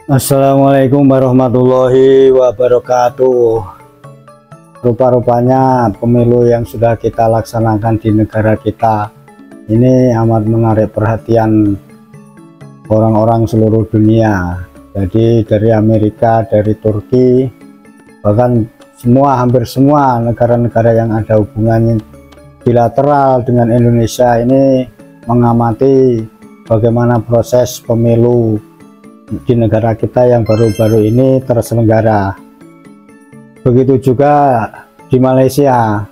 Assalamualaikum warahmatullahi wabarakatuh. Rupa-rupanya pemilu yang sudah kita laksanakan di negara kita ini amat menarik perhatian orang-orang seluruh dunia. Jadi dari Amerika, dari Turki, bahkan hampir semua negara-negara yang ada hubungannya bilateral dengan Indonesia ini mengamati bagaimana proses pemilu di negara kita yang baru-baru ini terselenggara. Begitu juga di Malaysia.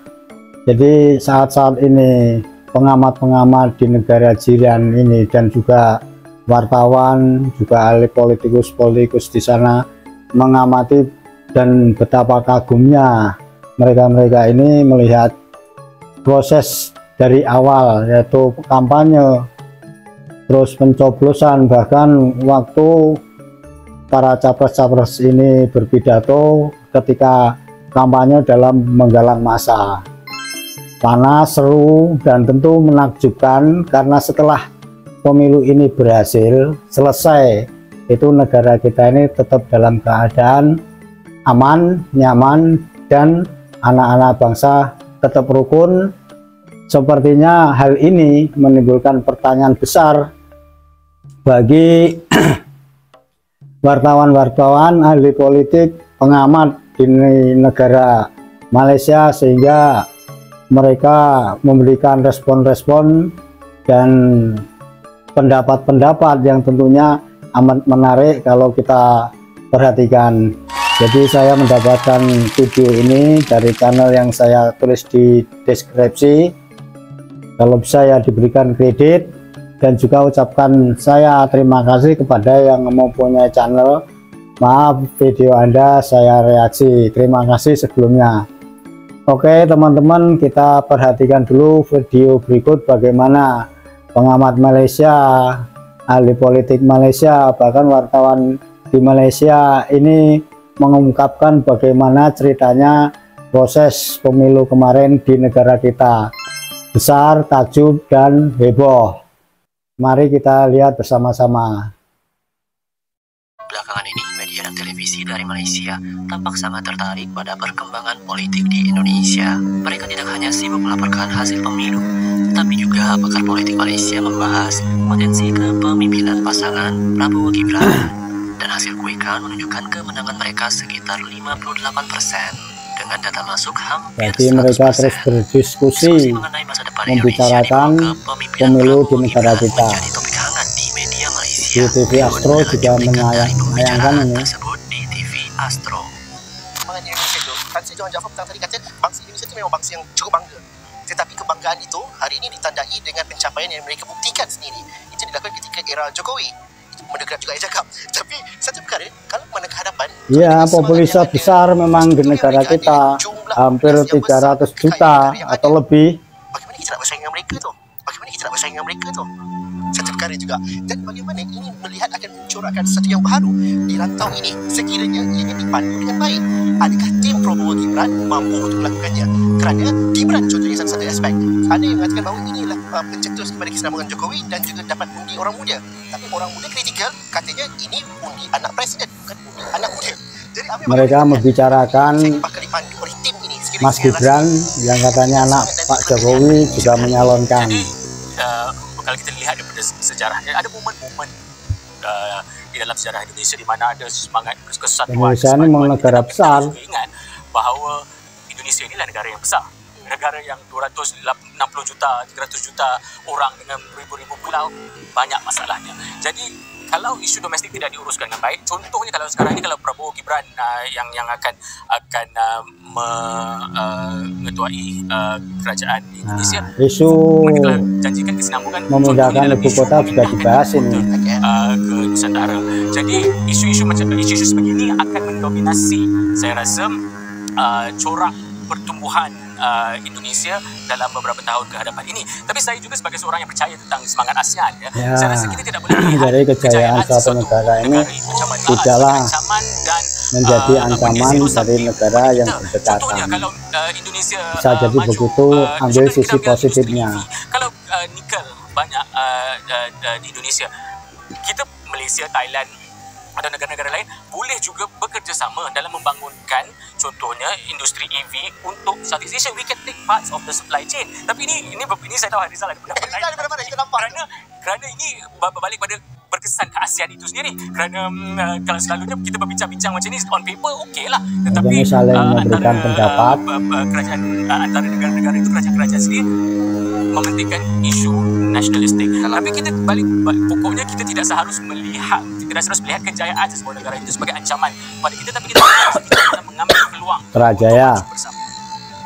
Jadi saat-saat ini pengamat-pengamat di negara jiran ini dan juga wartawan, juga ahli politikus di sana mengamati dan betapa kagumnya mereka-mereka ini melihat proses dari awal, yaitu kampanye, terus pencoblosan, bahkan waktu para capres-capres ini berpidato ketika kampanye dalam menggalang massa. Panas, seru, dan tentu menakjubkan karena setelah pemilu ini berhasil selesai, itu negara kita ini tetap dalam keadaan aman, nyaman, dan anak-anak bangsa tetap rukun. Sepertinya hal ini menimbulkan pertanyaan besar bagi wartawan-wartawan, ahli politik, pengamat di negara Malaysia, sehingga mereka memberikan respon-respon dan pendapat-pendapat yang tentunya amat menarik kalau kita perhatikan. Jadi saya mendapatkan video ini dari channel yang saya tulis di deskripsi. Kalau bisa ya diberikan kredit, dan juga ucapkan saya terima kasih kepada yang mempunyai channel. Maaf video Anda saya reaksi, terima kasih sebelumnya. Oke teman-teman, kita perhatikan dulu video berikut bagaimana pengamat Malaysia, ahli politik Malaysia, bahkan wartawan di Malaysia ini mengungkapkan bagaimana ceritanya proses pemilu kemarin di negara kita. Besar, takjub, dan heboh. Mari kita lihat bersama-sama. Belakangan ini, media dan televisi dari Malaysia tampak sangat tertarik pada perkembangan politik di Indonesia. Mereka tidak hanya sibuk melaporkan hasil pemilu, tetapi juga pakar politik Malaysia membahas potensi kepemimpinan pasangan Prabowo Gibran. Dan hasil quick count menunjukkan kemenangan mereka sekitar 58%. Dengan data masuk hampir 100%. Jadi mereka terus berdiskusi membicarakan pemilu di negara kita. Di TV Astro juga menayangkan ini. Tersebut di TV Astro. Indonesia itu, Tan Sri John Jaafar tadi kata bangsa Indonesia itu memang bangsa yang cukup bangga. Tetapi kebanggaan itu hari ini ditandai dengan pencapaian yang mereka buktikan sendiri. Itu dilakukan ketika era Jokowi. Mendekat juga saya cakap. Tapi satu perkara, kalau mana kehadapan, ya populasi besar memang di negara kita, hampir 300 juta atau lebih. Bagaimana kita nak bersaing dengan mereka tu? Bagaimana kita nak bersaing dengan mereka tu? Satu perkara juga. Dan bagaimana ini melihat akan mencorakkan sesuatu yang baru di rantau ini sekiranya ia dipandu dengan baik. Adakah tim Prabowo Gibran mampu untuk melakukannya? Kerana Gibran contohnya satu aspek. Ada yang mengatakan bahawa inilah pencetus kepada keselamatan Jokowi dan juga dapat undi orang muda. Tapi orang muda kritikal katanya ini undi anak presiden, bukan undi anak muda. Jadi mereka membicarakan Mas Gibran yang katanya anak Pak Jokowi juga menyalonkan. Kalau kita lihat daripada sejarahnya, ada momen-momen di dalam sejarah Indonesia di mana ada semangat kesatuan. Indonesia ini memang negara besar. Ingat bahawa Indonesia inilah negara yang besar. Negara yang 260 juta, 300 juta orang dengan ribu-ribu pulau, banyak masalahnya. Jadi kalau isu domestik tidak diuruskan dengan baik, contohnya kalau sekarang ini kalau Prabowo Gibran yang akan mengetuai kerajaan di Indonesia, isu janjikan kesinambungan memindahkan ibu kota juga dibahas ini ke Nusantara. Jadi isu-isu macam isu-isu sebegini akan mendominasi, saya rasa, corak pertumbuhan Indonesia dalam beberapa tahun ke hadapan ini. Tapi saya juga sebagai seorang yang percaya tentang semangat ASEAN, saya rasa kita tidak boleh melihat dari kejayaan suatu negara ini tidaklah menjadi ancaman dari negara yang berdekatan. Contohnya kalau Indonesia bisa jadi begitu, ambil sisi positifnya. Kalau nikel banyak di Indonesia, kita Malaysia, Thailand, ada negara-negara lain boleh juga bekerjasama dalam membangunkan contohnya industri EV untuk Southeast Asia. We can take parts of the supply chain. Tapi ini saya tahu Harizal ada pendapat lain. Daripada mana kita nampak? Kerana ini balik pada berkesan ke ASEAN itu sendiri. Kerana kalau selalunya kita berbincang-bincang macam ni on paper okey lah. Tetapi Jadi saling memberikan pendapat. Kerajaan antara negara-negara itu, kerajaan-kerajaan sendiri mementingkan isu nasionalistik. Tapi kita balik pokoknya kita tidak seharus melihat kejayaan sebuah negara itu sebagai ancaman pada kita, tapi kita harus mengambil peluang Terajaya. bersama.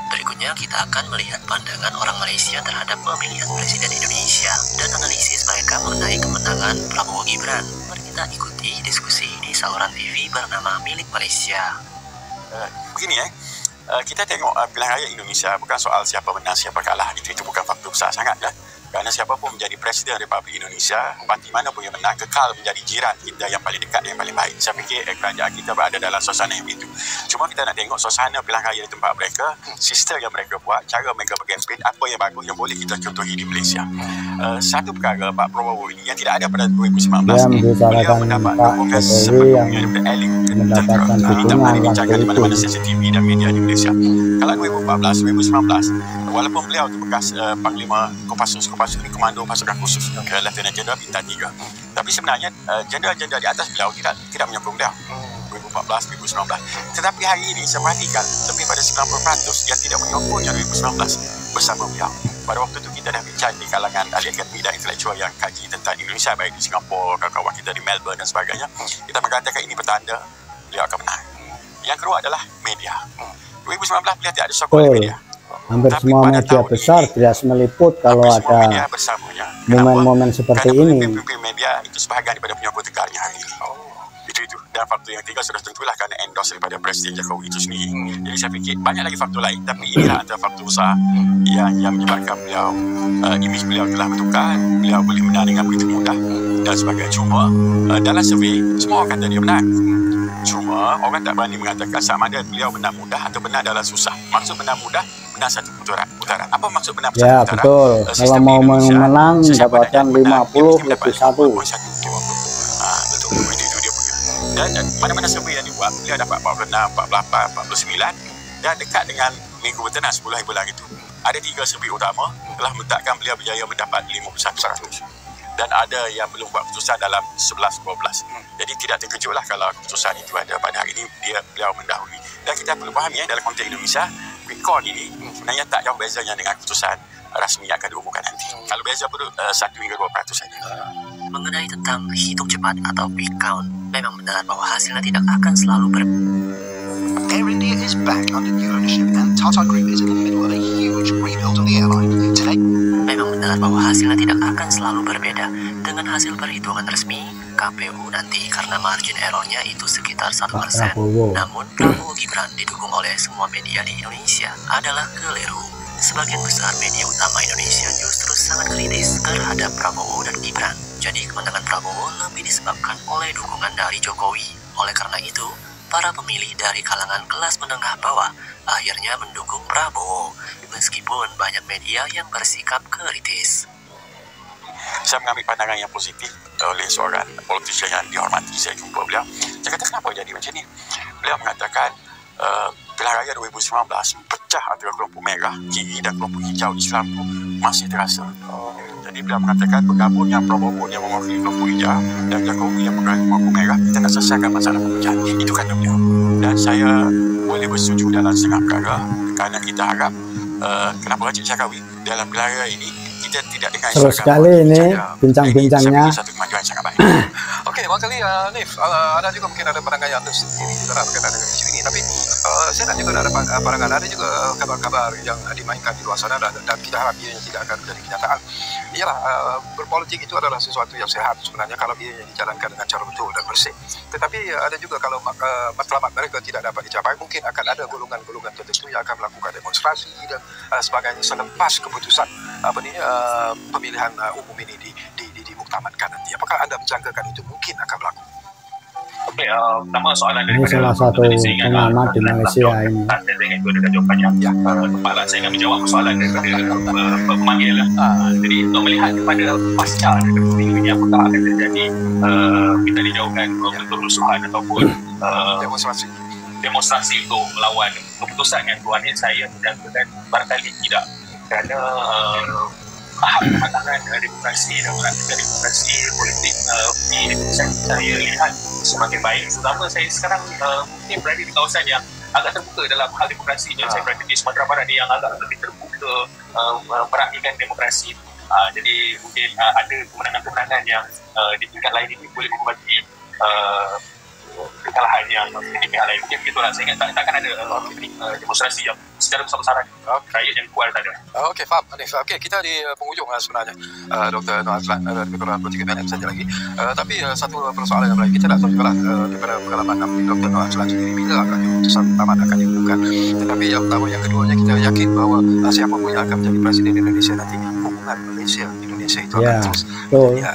Berikutnya kita akan melihat pandangan orang Malaysia terhadap pemilihan presiden Indonesia dan analisis mereka mengenai kemenangan Prabowo Gibran. Mari kita ikuti diskusi di saluran TV bernama Milik Malaysia. Begini kita tengok pilihan raya Indonesia bukan soal siapa menang siapa kalah, itu bukan faktor besar sangat kan. Kerana siapapun menjadi Presiden Republik Indonesia, parti mana pun yang menang kekal menjadi jiran kita yang paling dekat, yang paling baik. Saya fikir kerajaan kita berada dalam suasana yang itu. Cuma kita nak tengok suasana pilihan raya di tempat mereka, sistem yang mereka buat, cara mereka berkempen, apa yang bagus yang boleh kita contohi di Malaysia. Satu perkara Pak Prabowo ini yang tidak ada pada 2019, beliau mendapat dukungan sepenuhnya daripada elit tentera. Kita pernah dibincangkan di mana-mana stesen TV dan media di Malaysia. Kalau 2014, 2019, walaupun beliau tu bekas Panglima Kopassus ini komando pasukan khusus Lieutenant Jeneral Bintang 3. Tapi sebenarnya jenderal-jenderal di atas beliau tidak menyokong beliau 2014, 2019. Tetapi hari ini saya perhatikan lebih pada 90% yang tidak menyokong yang 2019 bersama beliau. Pada waktu itu kita dah bincang di kalangan ahli akademik dan intelektual yang kaji tentang Indonesia, baik di Singapura, kawan-kawan kita di Melbourne dan sebagainya. Kita mengatakan ini petanda beliau akan menang. Yang kedua adalah media. 2019 beliau tidak ada sokong oleh media. Hampir semua media besar tidak meliput kalau ada momen-momen seperti ini. Pemimpin media itu sebahagian daripada penyokong tegarnya hari ini. Itu. Dan faktor yang ketiga sudah tentulah kerana endorse daripada Presiden Jokowi itu sendiri. Jadi saya fikir banyak lagi faktor lain, tapi inilah antara faktor besar yang menyebabkan beliau imej beliau telah bertukar, beliau boleh menang dengan begitu mudah dan sebagainya. Cuma dalam survey semua orang kata dia menang. Cuma orang tak berani mengatakan sama ada beliau menang mudah atau menang dalam susah. Maksud menang mudah, menang satu putaran. Apa maksud menang satu putaran? Betul. Kalau mau menang mendapatkan 50 lebih 1. Betul. Itu dia punya. Dan mana-mana survey yang dibuat, beliau dapat 46, 48, 49 dan dekat dengan minggu bertenang 10 hari bulan itu. Ada 3 survey utama telah menetapkan beliau berjaya mendapat 51%. Dan ada yang belum buat keputusan dalam 11-12. Jadi tidak terkejutlah kalau keputusan itu ada pada hari ini beliau mendahului. Dan kita perlu fahami dalam konteks Indonesia, quick count ini sebenarnya tak jauh bezanya dengan keputusan rasmi yang akan diumumkan nanti. Kalau beza pun 1 hingga 2% saja. Mengenai tentang hitung cepat atau quick count, memang benar bahwa hasilnya tidak akan selalu Air India is back under new ownership and Tata Group is in the middle of a huge rebuild of the airline. Today, Memang benar bahwa hasilnya tidak akan selalu berbeda dengan hasil perhitungan resmi KPU nanti karena margin errornya itu sekitar 1%. Namun Prabowo Gibran didukung oleh semua media di Indonesia adalah keliru. Sebagian besar media utama Indonesia justru sangat kritis terhadap Prabowo dan Gibran. Jadi kemenangan Prabowo lebih disebabkan oleh dukungan dari Jokowi. Oleh karena itu, para pemilih dari kalangan kelas menengah bawah akhirnya mendukung Prabowo, meskipun banyak media yang bersikap kritis. Saya mengambil pandangan yang positif oleh seorang politician yang dihormati. Saya jumpa beliau. Saya kata, kenapa jadi macam ni? Beliau mengatakan, pilihan raya 2019 pecah antara kelompok merah, kiri dan kelompok hijau Islam itu masih terasa. Jadi beliau mengatakan bergabungnya Prabowo yang mewakili kelompok hijau dan Jokowi yang mewakili kelompok merah, kita nak selesaikan masalah pepecahan. Itu kata beliau. Dan saya boleh bersetuju dalam setengah perkara kerana kita harap kenapa Encik Syakawi dalam pilihan raya ini kita tidak dengan seru sekali ini bincang-bincangnya. Satu kemajuan sangat baik. Okey, barangkali Nif, ada juga mungkin ada pandangan yang tersendiri juga berkaitan dengan isu ini. Tapi saya nak juga ada pandangan, ada juga kabar-kabar yang dimainkan di luar sana dan kita harap ianya tidak akan menjadi kenyataan. Ialah berpolitik itu adalah sesuatu yang sehat sebenarnya kalau ianya dijalankan dengan cara betul dan bersih. Tetapi ada juga kalau matlamat mereka tidak dapat dicapai, mungkin akan ada golongan-golongan tertentu yang akan melakukan demonstrasi dan sebagainya selepas keputusan pemilihan umum ini dimuktamadkan nanti. Apakah anda menjangkakan itu mungkin akan berlaku? Pertama soalan Ini salah satu pengamat di Malaysia ini. Saya ingat itu ada jawapannya. Tepat lah, saya nak menjawab soalan daripada pemanggil lah. Jadi untuk melihat kepada pasca daripada pemilu ini, apakah akan terjadi kita dijauhkan kerusuhan ataupun demonstrasi untuk melawan keputusan yang Tuan saya dan barangkali tidak, kerana kematangan demokrasi dan demokrasi politik di saya lihat semakin baik. Terutama saya sekarang mungkin berada di kawasan yang agak terbuka dalam hal demokrasi. Dan saya berada di Sumatera Barat yang agak lebih terbuka meraihkan demokrasi. Jadi mungkin ada kemenangan-kemenangan yang di tingkat lain ini boleh membagi kekalahan yang di pihak lain. Mungkin begitulah. Saya ingat takkan ada demonstrasi yang secara besar-besaran rakyat yang kuat tak ada. Okey, faham. Okey, kita di penghujung sebenarnya. Dr. Noor Azlan, lebih kurang 23 minit saja lagi. Tapi satu persoalan yang lain, kita tak tahu juga daripada pengalaman Dr. Noor Azlan sendiri, bila akan keputusan pertama akan diumumkan. Tetapi yang pertama, yang keduanya, kita yakin bahawa siapa pun yang akan menjadi Presiden Indonesia nanti, hubungan Malaysia itu akan terus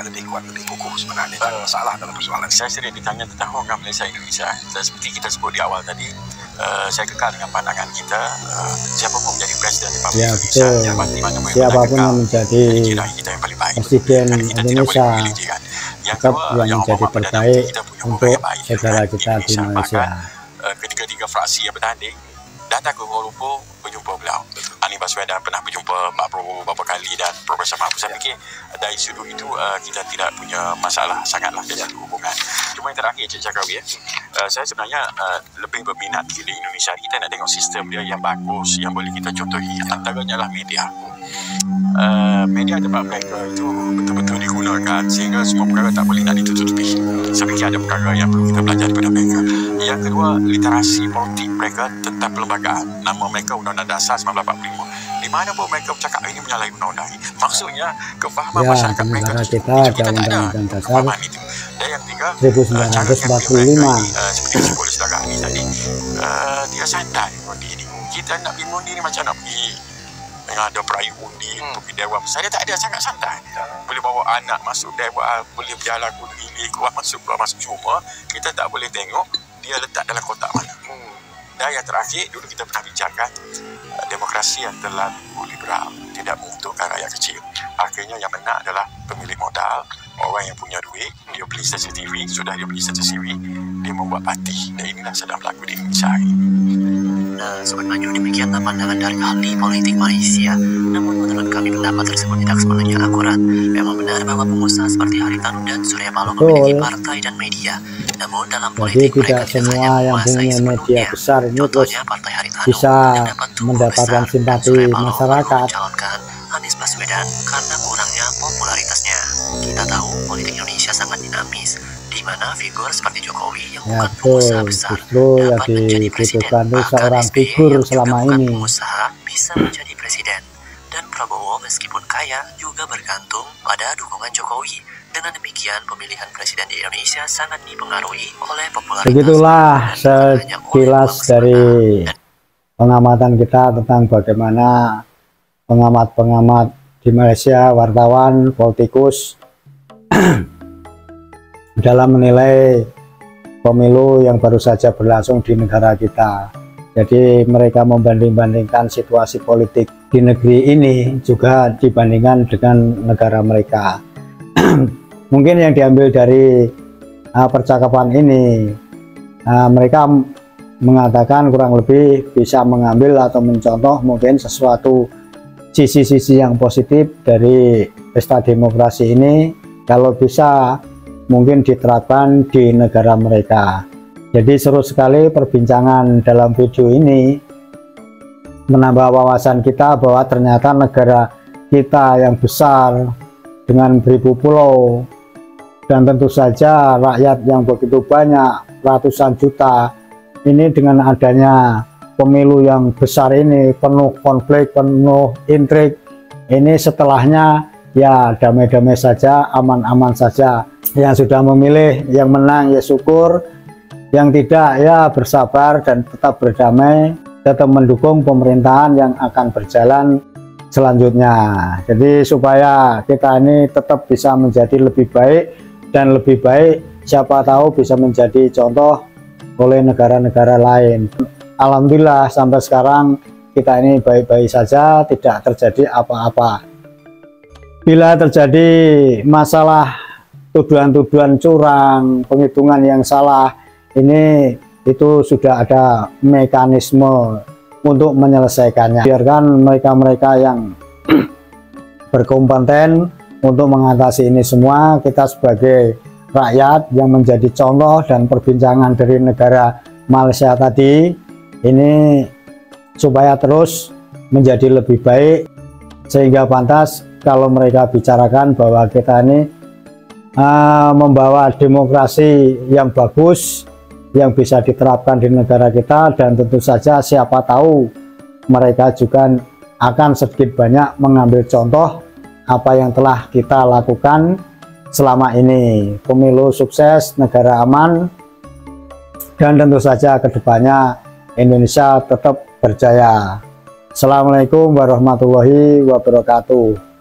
lebih kuat, lebih kukuh sebenarnya. Tak ada masalah dalam persoalan. Saya sering ditanya tentang hubungan Malaysia Indonesia. Seperti kita sebut di awal tadi, saya kekal dengan pandangan kita, siapapun menjadi presiden di Republik Indonesia, siapapun yang menjadi kita yang paling baik, presiden Indonesia tetap yang menjadi terbaik untuk saudara kita di Malaysia. Ketiga-tiga fraksi yang bertanding datang ke Kuala Lumpur berjumpa beliau. Anies Baswedan pernah berjumpa Pak Prabowo beberapa kali dan Profesor Mahfuz. Saya fikir dari sudut itu kita tidak punya masalah sangatlah dari satu hubungan. Cuma yang terakhir Cik Cakrawi, saya sebenarnya lebih berminat di Indonesia. Kita nak tengok sistem dia yang bagus, yang boleh kita contohi. Antaranya lah media. Media tempat mereka itu betul-betul digunakan sehingga semua perkara tak boleh nak ditutupi. Saya fikir ada perkara yang perlu kita belajar daripada mereka. Yang kedua, literasi politik mereka tentang perlembagaan. Nama mereka Undang-Undang Dasar 1945. Di mana pun mereka bercakap ini menyalahi undang-undang ini. Maksudnya kefahaman masyarakat mereka itu kita tak ada kefahaman itu. Dan yang tiga, 1945 seperti disebut oleh saudara ini tadi, dia santai undi ini. Kita nak pergi undi ni macam nak pergi ada perayaan undi, pergi dewan. Saya tak ada, sangat santai. Boleh bawa anak masuk dewan, boleh berjalan undi, keluar masuk. Cuma kita tak boleh tengok dia letak dalam kotak mana. Dan yang terakhir, dulu kita pernah bincangkan demokrasi yang terlalu liberal, tidak menguntungkan rakyat kecil. Akhirnya yang menang adalah pemilik modal, orang yang punya duit, dia beli stesen TV, sudah dia beli stesen TV, dia membuat parti. Dan inilah sedang berlaku di Indonesia hari ini. Sobat Maju, demikianlah pandangan dari ahli politik Malaysia. Namun menurut kami pendapat tersebut tidak sepenuhnya akurat. Memang benar bahwa pengusaha seperti Haritanu dan Surya Paloh memiliki partai dan media. Namun dalam politik mereka tidak hanya menguasai sepenuhnya. Contohnya partai Haritanu bisa mendapatkan simpati masyarakat. Mencalonkan Anies Baswedan karena kurangnya popularitasnya. Kita tahu politik Indonesia sangat dinamis, di mana figur seperti Jokowi yang bukan pengusaha besar dapat menjadi presiden. Seorang figur selama ini pengusaha bisa menjadi presiden. Dan Prabowo meskipun kaya juga bergantung pada dukungan Jokowi. Dengan demikian pemilihan presiden di Indonesia sangat dipengaruhi oleh popularitas. Begitulah sekilas dari pengamatan kita tentang bagaimana pengamat-pengamat di Malaysia, wartawan, politikus dalam menilai pemilu yang baru saja berlangsung di negara kita. Jadi mereka membanding-bandingkan situasi politik di negeri ini juga dibandingkan dengan negara mereka. Mungkin yang diambil dari percakapan ini, mereka mengatakan kurang lebih bisa mengambil atau mencontoh mungkin sesuatu sisi-sisi yang positif dari pesta demokrasi ini, kalau bisa mungkin diterapkan di negara mereka. Jadi seru sekali perbincangan dalam video ini, menambah wawasan kita bahwa ternyata negara kita yang besar dengan beribu pulau dan tentu saja rakyat yang begitu banyak, ratusan juta, ini dengan adanya pemilu yang besar ini penuh konflik, penuh intrik, ini setelahnya ya damai-damai saja, aman-aman saja. Yang sudah memilih, yang menang ya syukur, yang tidak ya bersabar dan tetap berdamai, tetap mendukung pemerintahan yang akan berjalan selanjutnya. Jadi supaya kita ini tetap bisa menjadi lebih baik dan lebih baik siapa tahu bisa menjadi contoh oleh negara-negara lain. Alhamdulillah sampai sekarang kita ini baik-baik saja, tidak terjadi apa-apa. Bila terjadi masalah tuduhan-tuduhan curang, penghitungan yang salah, ini itu sudah ada mekanisme untuk menyelesaikannya. Biarkan mereka-mereka yang berkompeten untuk mengatasi ini semua. Kita sebagai rakyat yang menjadi contoh dan perbincangan dari negara Malaysia tadi ini supaya terus menjadi lebih baik, sehingga pantas kalau mereka bicarakan bahwa kita ini membawa demokrasi yang bagus yang bisa diterapkan di negara kita, dan tentu saja siapa tahu mereka juga akan sedikit banyak mengambil contoh apa yang telah kita lakukan selama ini. Pemilu sukses, negara aman, dan tentu saja kedepannya Indonesia tetap berjaya. Assalamualaikum warahmatullahi wabarakatuh.